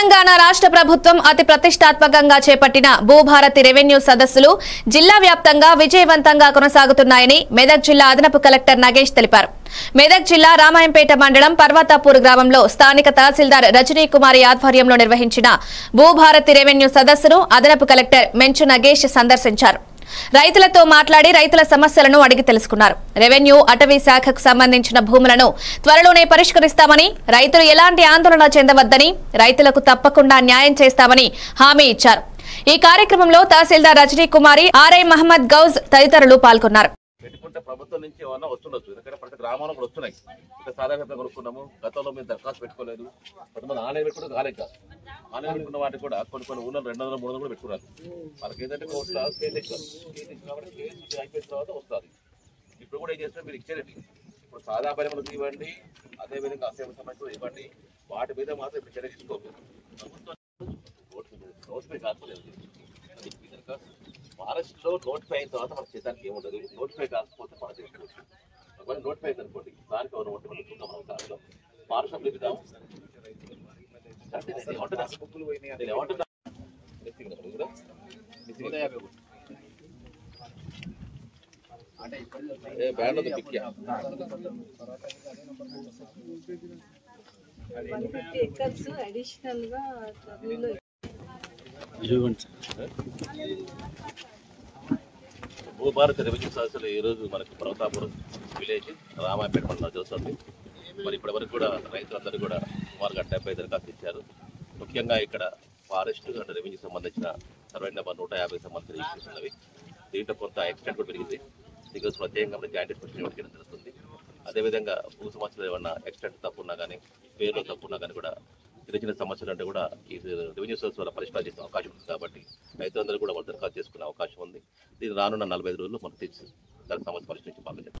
తెలంగాణ రాష్ట్ర ప్రభుత్వం అతి ప్రతిష్టాత్మకంగా చేపట్టిన భూభారతి రెవెన్యూ సదస్సులు జిల్లా వ్యాప్తంగా విజయవంతంగా కొనసాగుతున్నాయని మెదక్ జిల్లా అదనపు కలెక్టర్ నగేష్ తెలిపారు. మెదక్ జిల్లా రామాయంపేట మండలం పర్వతాపూర్ గ్రామంలో స్థానిక తహసీల్దార్ రజనీ కుమారి ఆధ్వర్యంలో నిర్వహించిన భూభారతి రెవెన్యూ సదస్సును అదనపు కలెక్టర్ మెంచు నగేష్ సందర్శించారు. రైతులతో మాట్లాడి రైతుల సమస్యలను అడిగి తెలుసుకున్నారు. రెవెన్యూ అటవీ శాఖకు సంబంధించిన భూములను త్వరలోనే పరిష్కరిస్తామని, రైతులు ఎలాంటి ఆందోళన చెందవద్దని, రైతులకు తప్పకుండా న్యాయం చేస్తామని హామీ ఇచ్చారు. ఈ కార్యక్రమంలో తహసీల్దార్ రజనీ కుమారి, ఆర్ఐ మహమ్మద్ గౌజ్ తదితరులు పాల్గొన్నారు. ప్రభుత్వం నుంచి ఏమన్నా వస్తుండొచ్చు, ఎందుకంటే ప్రతి గ్రామంలో కూడా వస్తున్నాయి. ఇక్కడ సాధారణంగా కొనుక్కున్నాము. గతంలో మేము దరఖాస్తు పెట్టుకోలేదు. కొంతమంది ఆన్లైన్ పెట్టుకోవడం కాలేక ఆన్లైన్ పెట్టుకున్న వాటికి కూడా కొన్ని ఊళ్ళో 200, 300 కూడా పెట్టుకున్నారు. వాళ్ళకి ఏంటంటే కాబట్టి కేసు అయిపోయిన తర్వాత వస్తుంది. ఇప్పుడు కూడా ఏం చేస్తే మీరు ఇచ్చేది ఇప్పుడు సాదా పరిమళం ఇవ్వండి, అదేవిధంగా అసేపు సమస్యలు ఇవ్వండి. వాటి మీద మాత్రం ఇప్పుడు చర్య తీసుకోవచ్చు. ప్రభుత్వం కాకపోలేదు. ఫారెస్ట్ లో నోటిఫై అయిన తర్వాత మన చేతానికి ఏముండదు. నోటిఫై కాకపోతే మన చేసుకోవచ్చు. ఒకవేళ నోటిఫై అయితే అనుకోండి, దానికి ఎవరు ఉంటే చూద్దాం. మనం దాంట్లో ఫారెస్ట్ అప్లిద్దాం. భూభారతి రెవెన్యూ సదస్సులు ఈరోజు మనకు పర్వతాపురం విలేజ్ రామాయంపేట మండలం జరుగుతుంది. మరి ఇప్పటి వరకు కూడా రైతులందరూ కూడా సుమారుగా 70 దరఖాస్తు ఇచ్చారు. ముఖ్యంగా ఇక్కడ ఫారెస్ట్ అండ్ రెవెన్యూ సంబంధించిన సర్వే నెంబర్ 150 సంబంధించిన ఇష్యూస్ ఉన్నవి. దీంట్లో కొంత ఎక్స్టెంట్ కూడా పెరిగింది. దీనికి ప్రత్యేకంగా జాయింట్ క్వశ్చన్ ఇవ్వడం జరుగుతుంది. అదేవిధంగా భూ సమస్యలు ఏమన్నా ఎక్స్టెంట్ తప్పున్నా కానీ, పేరులో తప్పున్నా కానీ కూడా చిన్న చిన్న సమస్యలు అంటే కూడా ఈ రెవెన్యూ సోర్స్ వల్ల పరిష్కారం చేసే అవకాశం ఉంది. కాబట్టి రైతులందరూ కూడా వాళ్ళు దరఖాస్తు చేసుకునే అవకాశం ఉంది. దీన్ని రానున్న 45 రోజుల్లో మనం తీర్చి దానికి సమస్య పరిష్కరించి బాగా